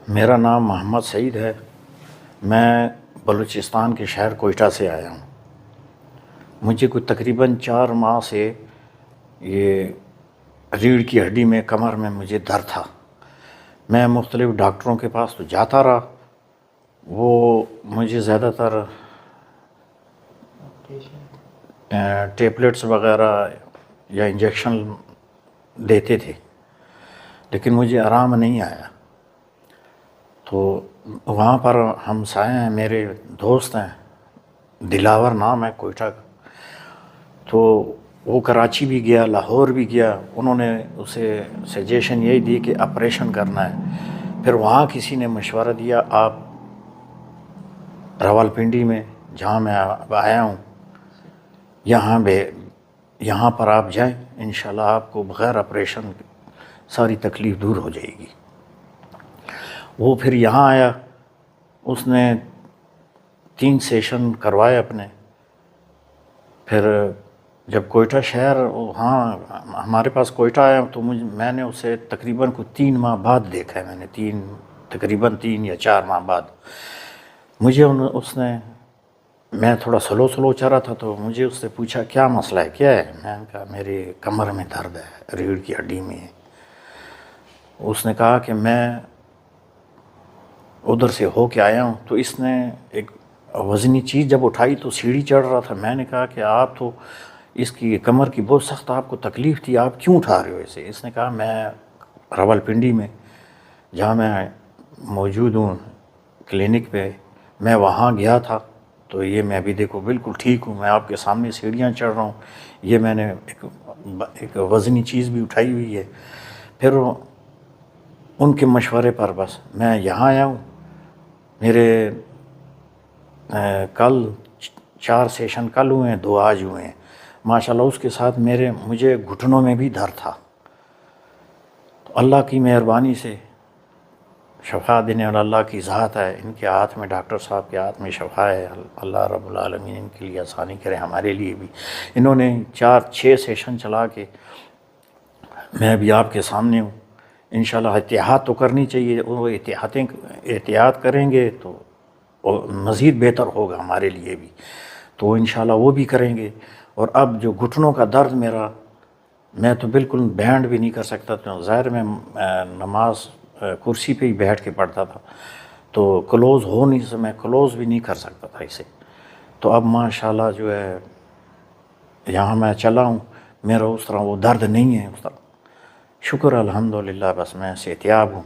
میرا نام محمد سعید ہے۔ میں بلوچستان کے شہر کوئٹہ سے آیا ہوں۔ مجھے کوئی تقریباً 4 ماہ سے یہ ریڑھ کی ہڈی میں کمر میں مجھے درد تھا۔ میں مختلف ڈاکٹروں کے پاس تو جاتا رہا، وہ مجھے زیادہ تر ٹیبلٹس وغیرہ یا انجیکشن دیتے تھے، لیکن مجھے آرام نہیں آیا۔ تو وہاں پر ہمسائے ہیں، میرے دوست ہیں، دلاور نام ہے کوئٹہ کا، تو وہ کراچی بھی گیا، لاہور بھی گیا۔ انہوں نے اسے سجیشن یہی دی کہ آپریشن کرنا ہے۔ پھر وہاں کسی نے مشورہ دیا آپ راولپنڈی میں، جہاں میں آیا ہوں، یہاں پر آپ جائیں، انشاءاللہ آپ کو بغیر آپریشن ساری تکلیف دور ہو جائے گی۔ وہ پھر یہاں آیا، اس نے 3 سیشن کروائے اپنے۔ پھر جب کوئٹہ شہر وہاں ہمارے پاس کوئٹہ آیا تو میں نے اسے تقریباً 3 ماہ بعد دیکھا ہے۔ میں نے تقریباً 3 یا 4 ماہ بعد مجھے میں تھوڑا سلو چل رہا تھا، تو مجھے اس سے پوچھا کیا مسئلہ ہے، کیا ہے؟ میں نے کہا میرے کمر میں درد ہے، ریڑھ کی ہڈی میں ہے۔ اس نے کہا کہ میں ادھر سے ہو کے آیا ہوں۔ تو اس نے ایک وزنی چیز جب اٹھائی تو سیڑھی چڑھ رہا تھا۔ میں نے کہا کہ آپ تو اس کی کمر کی بہت سخت آپ کو تکلیف تھی، آپ کیوں اٹھا رہے ہو اسے؟ اس نے کہا میں راولپنڈی میں جہاں میں موجود ہوں کلینک پہ، میں وہاں گیا تھا، تو یہ میں ابھی دیکھو بالکل ٹھیک ہوں، میں آپ کے سامنے سیڑھیاں چڑھ رہا ہوں، یہ میں نے ایک وزنی چیز بھی اٹھائی ہوئی ہے۔ پھر ان کے مشورے پر بس میں یہاں آیا ہوں۔ میرے کل 4 سیشن کل ہوئے ہیں، 2 آج ہوئے ہیں ماشاءاللہ۔ اس کے ساتھ مجھے گھٹنوں میں بھی درد تھا۔ تو اللہ کی مہربانی سے شفا دینے والا اللہ کی ذات ہے، ان کے ہاتھ میں، ڈاکٹر صاحب کے ہاتھ میں شفا ہے۔ اللہ رب العالمین ان کے لیے آسانی کرے، ہمارے لیے بھی۔ انہوں نے 4-6 سیشن چلا کے میں ابھی آپ کے سامنے ہوں۔ انشاءاللہ احتیاط تو کرنی چاہیے، وہ احتیاط کریں گے تو مزید بہتر ہوگا ہمارے لیے بھی، تو انشاءاللہ وہ بھی کریں گے۔ اور اب جو گھٹنوں کا درد میں تو بالکل بینڈ بھی نہیں کر سکتا تھا، ظاہر میں نماز کرسی پہ ہی بیٹھ کے پڑھتا تھا، تو میں کلوز بھی نہیں کر سکتا تھا اسے۔ تو اب ماشاءاللہ جو ہے یہاں میں چلا ہوں، میرا اس طرح وہ درد نہیں ہے اس طرح، شکر الحمدللہ، بس میں صحتیاب ہوں۔